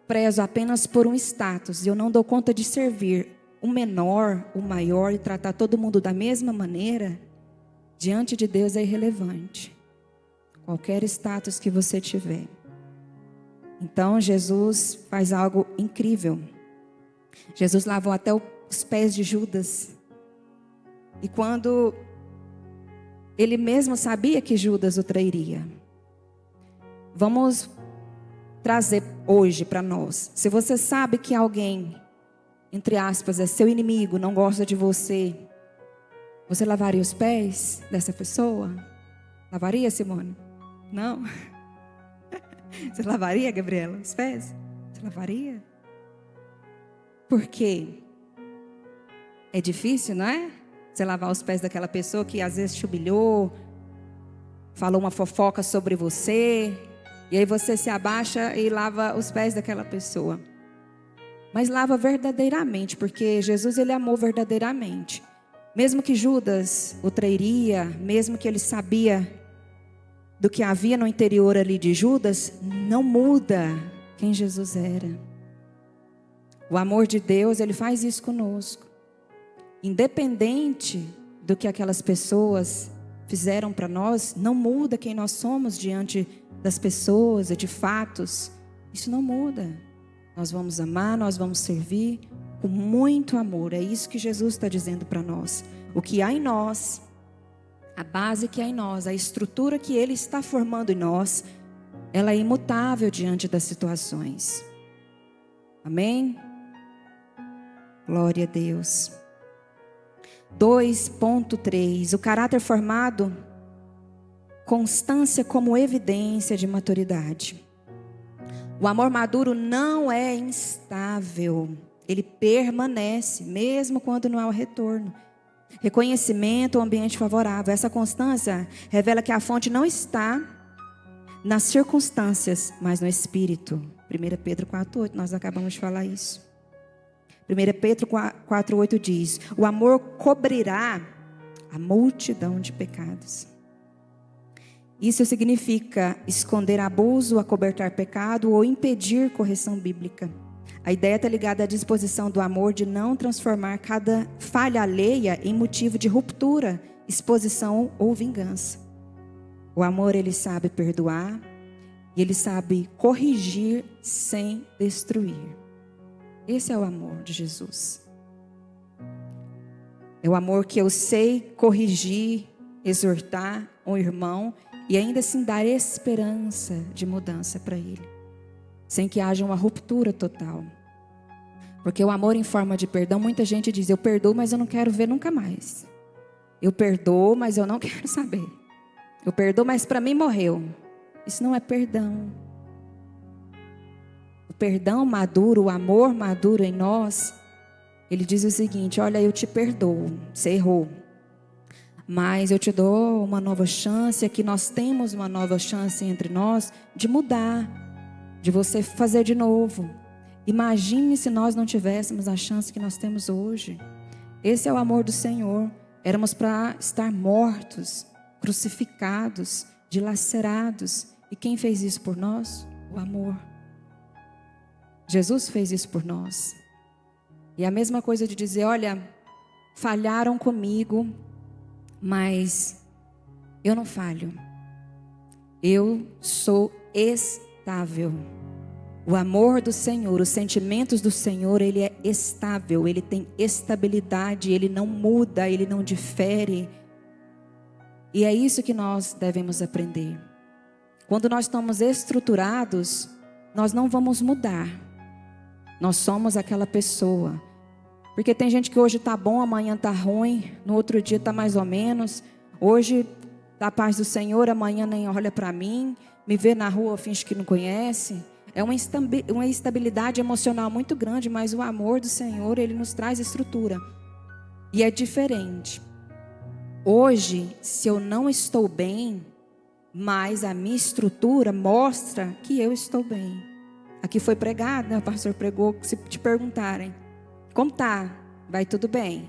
prezo apenas por um status e eu não dou conta de servir o menor, o maior e tratar todo mundo da mesma maneira, diante de Deus é irrelevante. Qualquer status que você tiver. Então, Jesus faz algo incrível. Jesus lavou até os pés de Judas. E quando ele mesmo sabia que Judas o trairia. Vamos trazer hoje para nós. Se você sabe que alguém, entre aspas, é seu inimigo, não gosta de você, você lavaria os pés dessa pessoa? Lavaria, Simone? Não? Você lavaria, Gabriela, os pés? Você lavaria? Por quê? É difícil, não é? Você lavar os pés daquela pessoa que às vezes te humilhou, falou uma fofoca sobre você, e aí você se abaixa e lava os pés daquela pessoa. Mas lava verdadeiramente, porque Jesus, ele amou verdadeiramente. Mesmo que Judas o trairia, mesmo que ele sabia do que havia no interior ali de Judas, não muda quem Jesus era. O amor de Deus, ele faz isso conosco. Independente do que aquelas pessoas fizeram para nós, não muda quem nós somos diante das pessoas e de fatos. Isso não muda. Nós vamos amar, nós vamos servir com muito amor. É isso que Jesus está dizendo para nós. O que há em nós, a base que há em nós, a estrutura que Ele está formando em nós, ela é imutável diante das situações. Amém? Glória a Deus. 2.3. O caráter formado, constância como evidência de maturidade. O amor maduro não é instável. Ele permanece, mesmo quando não há o retorno. Reconhecimento, um ambiente favorável. Essa constância revela que a fonte não está nas circunstâncias, mas no Espírito. 1 Pedro 4.8, nós acabamos de falar isso. 1 Pedro 4.8 diz: o amor cobrirá a multidão de pecados. Isso significa esconder abuso, acobertar pecado ou impedir correção bíblica. A ideia está ligada à disposição do amor de não transformar cada falha alheia em motivo de ruptura, exposição ou vingança. O amor, ele sabe perdoar e ele sabe corrigir sem destruir. Esse é o amor de Jesus. É o amor que eu sei corrigir, exortar um irmão e ainda assim dar esperança de mudança para ele, sem que haja uma ruptura total. Porque o amor em forma de perdão, muita gente diz: eu perdoo, mas eu não quero ver nunca mais. Eu perdoo, mas eu não quero saber. Eu perdoo, mas para mim morreu. Isso não é perdão. O perdão maduro, o amor maduro em nós, ele diz o seguinte: olha, eu te perdoo, você errou, mas eu te dou uma nova chance. Aqui nós temos uma nova chance entre nós de mudar, de você fazer de novo. Imagine se nós não tivéssemos a chance que nós temos hoje. Esse é o amor do Senhor. Éramos para estar mortos, crucificados, dilacerados. E quem fez isso por nós? O amor. Jesus fez isso por nós. E a mesma coisa de dizer: olha, falharam comigo, mas eu não falho. Eu sou estável. O amor do Senhor, os sentimentos do Senhor, ele é estável, ele tem estabilidade, ele não muda, ele não difere. E é isso que nós devemos aprender. Quando nós estamos estruturados, nós não vamos mudar. Nós somos aquela pessoa. Porque tem gente que hoje está bom, amanhã está ruim, no outro dia está mais ou menos. Hoje está a paz do Senhor, amanhã nem olha para mim. me vê na rua, finge que não conhece. É uma instabilidade emocional muito grande, mas o amor do Senhor, Ele nos traz estrutura. E é diferente. Hoje, se eu não estou bem, mas a minha estrutura mostra que eu estou bem. Aqui foi pregado, né? O pastor pregou, se te perguntarem, como tá? Vai tudo bem?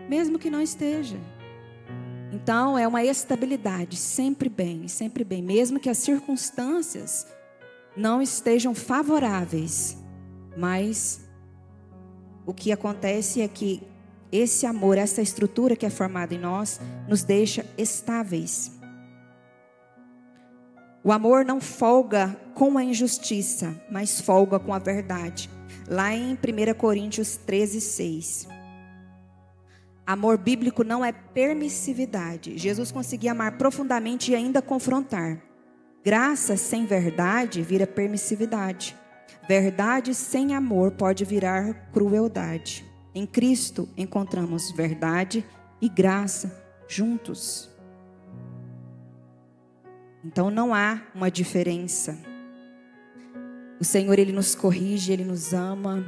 Mesmo que não esteja. Então, é uma estabilidade, sempre bem, mesmo que as circunstâncias não estejam favoráveis, mas o que acontece é que esse amor, essa estrutura que é formada em nós, nos deixa estáveis. O amor não folga com a injustiça, mas folga com a verdade. Lá em 1 Coríntios 13:6. Amor bíblico não é permissividade. Jesus conseguia amar profundamente e ainda confrontar. Graça sem verdade vira permissividade. Verdade sem amor pode virar crueldade. Em Cristo encontramos verdade e graça juntos. Então não há uma diferença. O Senhor, Ele nos corrige, Ele nos ama,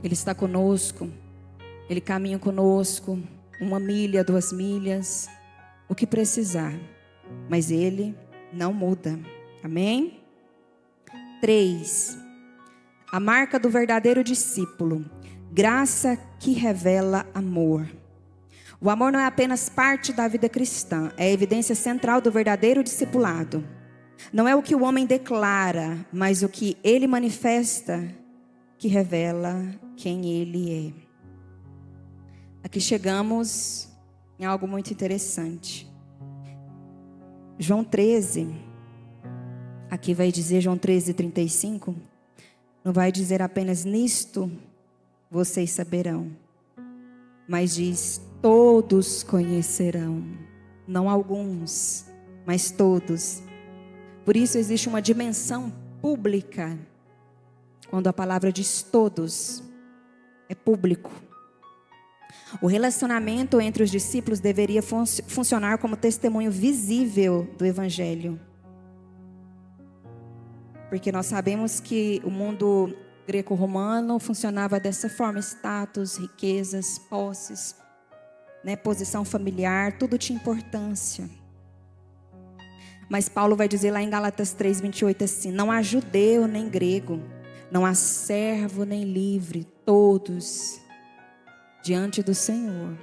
Ele está conosco, Ele caminha conosco, 1 milha, 2 milhas, o que precisar, mas Ele não muda. Amém? 3. A marca do verdadeiro discípulo. Graça que revela amor. O amor não é apenas parte da vida cristã, é a evidência central do verdadeiro discipulado. Não é o que o homem declara, mas o que ele manifesta que revela quem ele é. Aqui chegamos em algo muito interessante. João 13, aqui vai dizer João 13:35, não vai dizer apenas nisto vocês saberão, mas diz todos conhecerão, não alguns, mas todos. Por isso existe uma dimensão pública, quando a palavra diz todos, é público. O relacionamento entre os discípulos deveria funcionar como testemunho visível do Evangelho. Porque nós sabemos que o mundo greco-romano funcionava dessa forma: status, riquezas, posses, né, posição familiar, tudo tinha importância. Mas Paulo vai dizer lá em Gálatas 3:28 assim: não há judeu nem grego, não há servo nem livre, todos diante do Senhor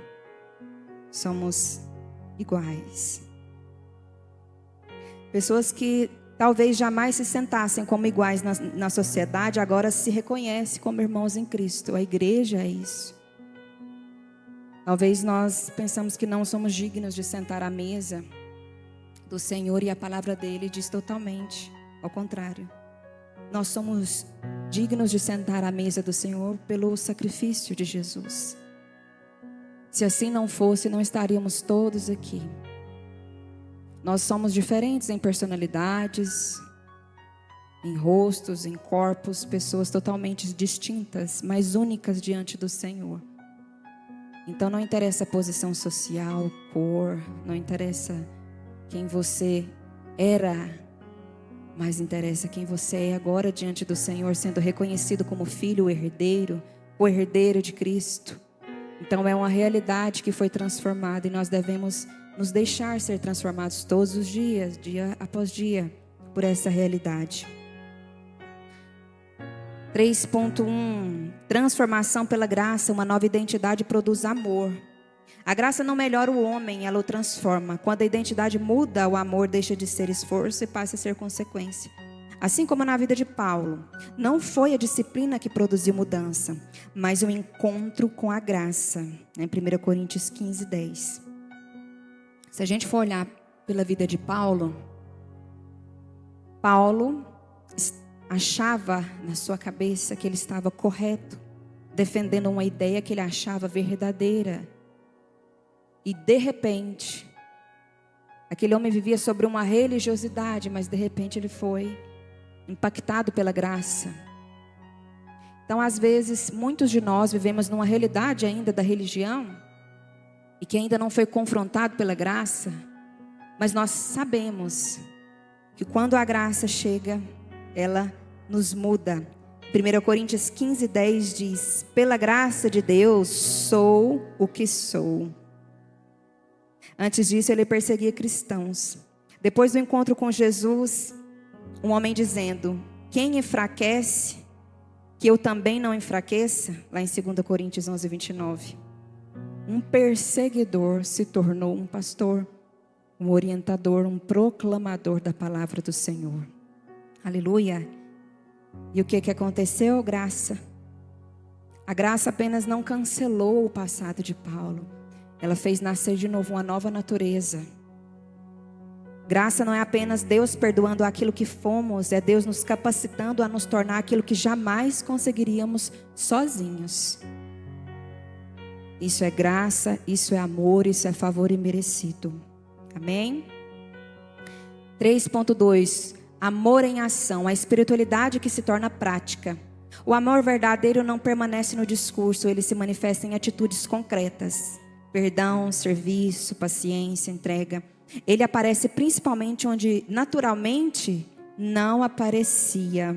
somos iguais. Pessoas que talvez jamais se sentassem como iguais na sociedade, agora se reconhecem como irmãos em Cristo. A igreja é isso. Talvez nós pensamos que não somos dignos de sentar à mesa do Senhor, e a palavra dele diz totalmente ao contrário. Nós somos dignos de sentar à mesa do Senhor pelo sacrifício de Jesus. Se assim não fosse, não estaríamos todos aqui. Nós somos diferentes em personalidades, em rostos, em corpos, pessoas totalmente distintas, mas únicas diante do Senhor. Então não interessa a posição social, cor, não interessa quem você era, mas interessa quem você é agora diante do Senhor, sendo reconhecido como filho, o herdeiro de Cristo. Então é uma realidade que foi transformada, e nós devemos nos deixar ser transformados todos os dias, dia após dia, por essa realidade. 3.1. Transformação pela graça. Uma nova identidade produz amor. A graça não melhora o homem, ela o transforma. Quando a identidade muda, o amor deixa de ser esforço e passa a ser consequência. Assim como na vida de Paulo, não foi a disciplina que produziu mudança, mas o encontro com a graça. Em 1 Coríntios 15:10. Se a gente for olhar pela vida de Paulo, Paulo achava na sua cabeça que ele estava correto, defendendo uma ideia que ele achava verdadeira. E de repente, aquele homem vivia sobre uma religiosidade, mas de repente ele foi impactado pela graça. Então, às vezes, muitos de nós vivemos numa realidade ainda da religião e que ainda não foi confrontado pela graça, mas nós sabemos que quando a graça chega, ela nos muda. 1 Coríntios 15:10 diz: pela graça de Deus sou o que sou. Antes disso ele perseguia cristãos. Depois do encontro com Jesus, um homem dizendo: quem enfraquece, que eu também não enfraqueça. Lá em 2 Coríntios 11:29. Um perseguidor se tornou um pastor, um orientador, um proclamador da palavra do Senhor. Aleluia. E o que aconteceu? Graça. A graça apenas não cancelou o passado de Paulo. Ela fez nascer de novo uma nova natureza. Graça não é apenas Deus perdoando aquilo que fomos, é Deus nos capacitando a nos tornar aquilo que jamais conseguiríamos sozinhos. Isso é graça, isso é amor, isso é favor imerecido. Amém? 3.2. Amor em ação, a espiritualidade que se torna prática. O amor verdadeiro não permanece no discurso, ele se manifesta em atitudes concretas. Perdão, serviço, paciência, entrega. Ele aparece principalmente onde naturalmente não aparecia.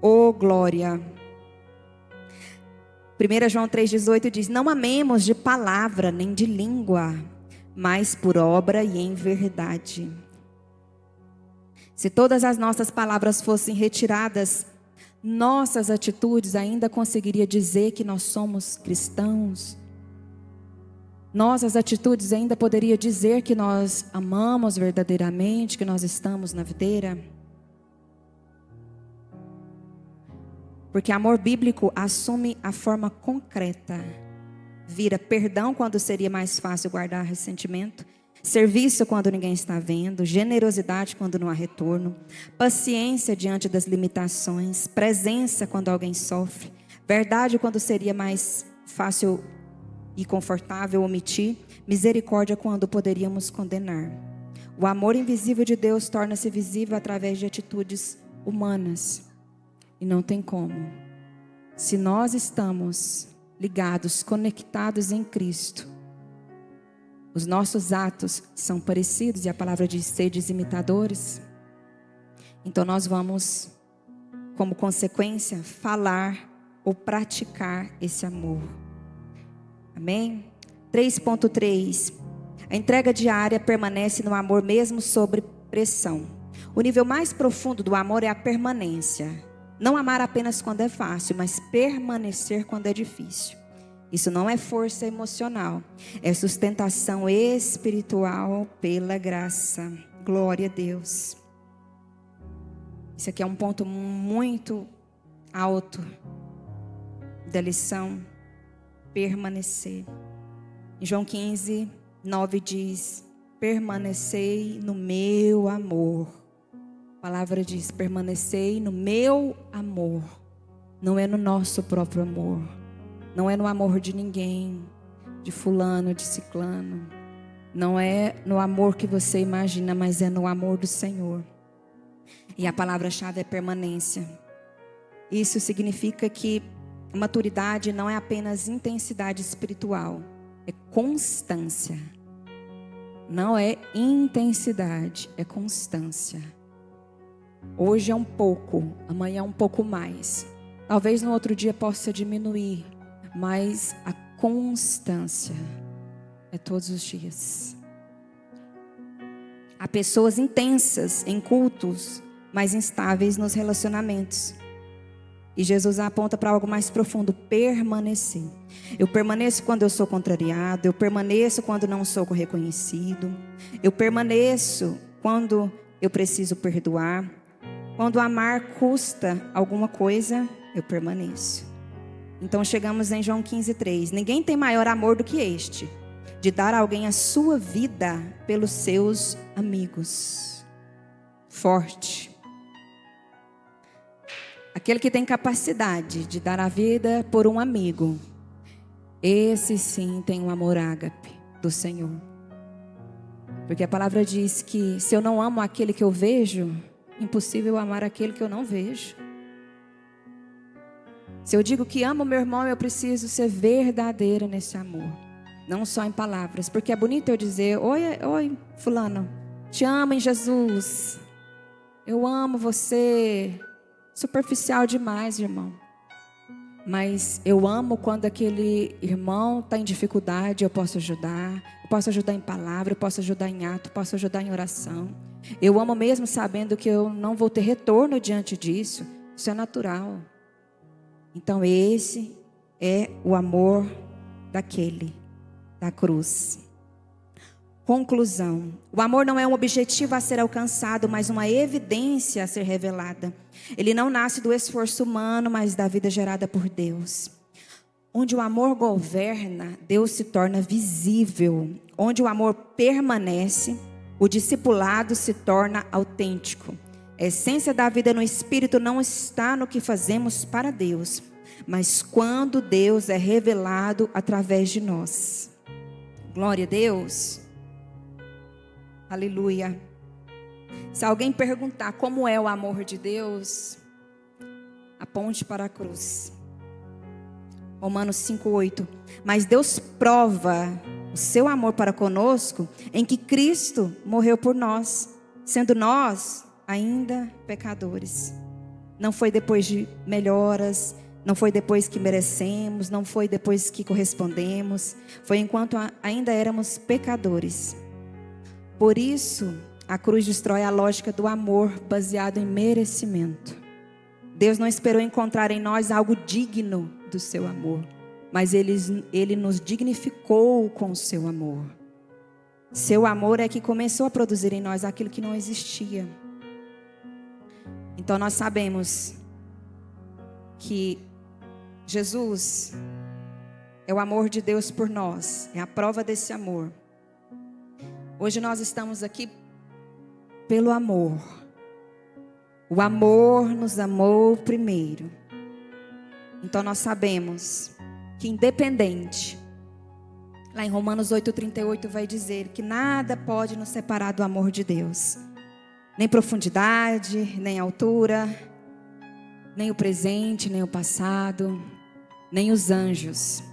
Oh, glória! 1 João 3,18 diz: não amemos de palavra nem de língua, mas por obra e em verdade. Se todas as nossas palavras fossem retiradas, nossas atitudes ainda conseguiria dizer que nós somos cristãos. Nossas atitudes ainda poderia dizer que nós amamos verdadeiramente, que nós estamos na videira. Porque amor bíblico assume a forma concreta. Vira perdão quando seria mais fácil guardar ressentimento. Serviço quando ninguém está vendo. Generosidade quando não há retorno. Paciência diante das limitações. Presença quando alguém sofre. Verdade quando seria mais fácil e confortável omitir. Misericórdia quando poderíamos condenar. O amor invisível de Deus torna-se visível através de atitudes humanas. E não tem como. Se nós estamos ligados, conectados em Cristo, os nossos atos são parecidos, e a palavra diz: sedes imitadores. Então nós vamos, como consequência, falar ou praticar esse amor. Amém? 3.3. A entrega diária permanece no amor mesmo sob pressão. O nível mais profundo do amor é a permanência. Não amar apenas quando é fácil, mas permanecer quando é difícil. Isso não é força emocional, é sustentação espiritual pela graça. Glória a Deus. Isso aqui é um ponto muito alto da lição. Permanecer. Em João 15:9 diz: permanecei no meu amor. A palavra diz: permanecei no meu amor. Não é no nosso próprio amor. Não é no amor de ninguém, de fulano, de ciclano. Não é no amor que você imagina, mas é no amor do Senhor. E a palavra-chave é permanência. Isso significa que maturidade não é apenas intensidade espiritual, é constância. Não é intensidade, é constância. Hoje é um pouco, amanhã é um pouco mais. Talvez no outro dia possa diminuir, mas a constância é todos os dias. Há pessoas intensas em cultos, mas instáveis nos relacionamentos. E Jesus aponta para algo mais profundo: permanecer. Eu permaneço quando eu sou contrariado, eu permaneço quando não sou reconhecido, eu permaneço quando eu preciso perdoar. Quando amar custa alguma coisa, eu permaneço. Então chegamos em João 15:3. Ninguém tem maior amor do que este, de dar a alguém a sua vida pelos seus amigos. Forte. Aquele que tem capacidade de dar a vida por um amigo, esse sim tem um amor ágape do Senhor. Porque a palavra diz que se eu não amo aquele que eu vejo, impossível amar aquele que eu não vejo. Se eu digo que amo meu irmão, eu preciso ser verdadeira nesse amor. Não só em palavras. Porque é bonito eu dizer: oi fulano, te amem, Jesus. Eu amo você. Superficial demais, irmão. Mas eu amo quando aquele irmão está em dificuldade, eu posso ajudar. Eu posso ajudar em palavra, eu posso ajudar em ato, eu posso ajudar em oração. Eu amo mesmo sabendo que eu não vou ter retorno diante disso. Isso é natural. Então esse é o amor da cruz. Conclusão. O amor não é um objetivo a ser alcançado, mas uma evidência a ser revelada. Ele não nasce do esforço humano, mas da vida gerada por Deus. Onde o amor governa, Deus se torna visível. Onde o amor permanece, o discipulado se torna autêntico. A essência da vida no Espírito não está no que fazemos para Deus, mas quando Deus é revelado através de nós. Glória a Deus. Aleluia. Se alguém perguntar como é o amor de Deus, aponte para a cruz. Romanos 5:8. Mas Deus prova o seu amor para conosco em que Cristo morreu por nós, sendo nós ainda pecadores. Não foi depois de melhoras, não foi depois que merecemos, não foi depois que correspondemos, foi enquanto ainda éramos pecadores. Por isso, a cruz destrói a lógica do amor baseado em merecimento. Deus não esperou encontrar em nós algo digno do seu amor, mas Ele nos dignificou com o seu amor. Seu amor é que começou a produzir em nós aquilo que não existia. Então nós sabemos que Jesus é o amor de Deus por nós, é a prova desse amor. Hoje nós estamos aqui pelo amor. O amor nos amou primeiro. Então nós sabemos que independente, lá em Romanos 8:38 vai dizer que nada pode nos separar do amor de Deus. Nem profundidade, nem altura, nem o presente, nem o passado, nem os anjos.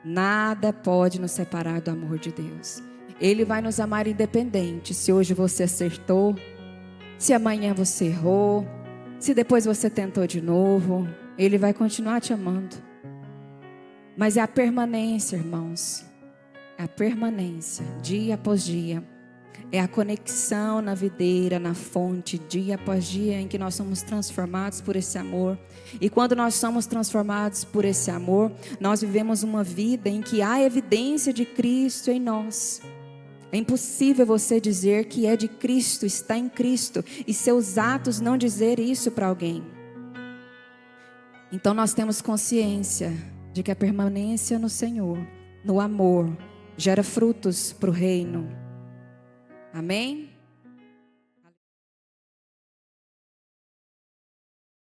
Nada pode nos separar do amor de Deus. Ele vai nos amar independente. Se hoje você acertou, se amanhã você errou, se depois você tentou de novo, Ele vai continuar te amando. Mas é a permanência, irmãos. É a permanência, dia após dia. É a conexão na videira, na fonte, dia após dia, em que nós somos transformados por esse amor. E quando nós somos transformados por esse amor, nós vivemos uma vida em que há evidência de Cristo em nós. É impossível você dizer que é de Cristo, está em Cristo, e seus atos não dizer isso para alguém. Então nós temos consciência de que a permanência no Senhor, no amor, gera frutos para o reino. Amém?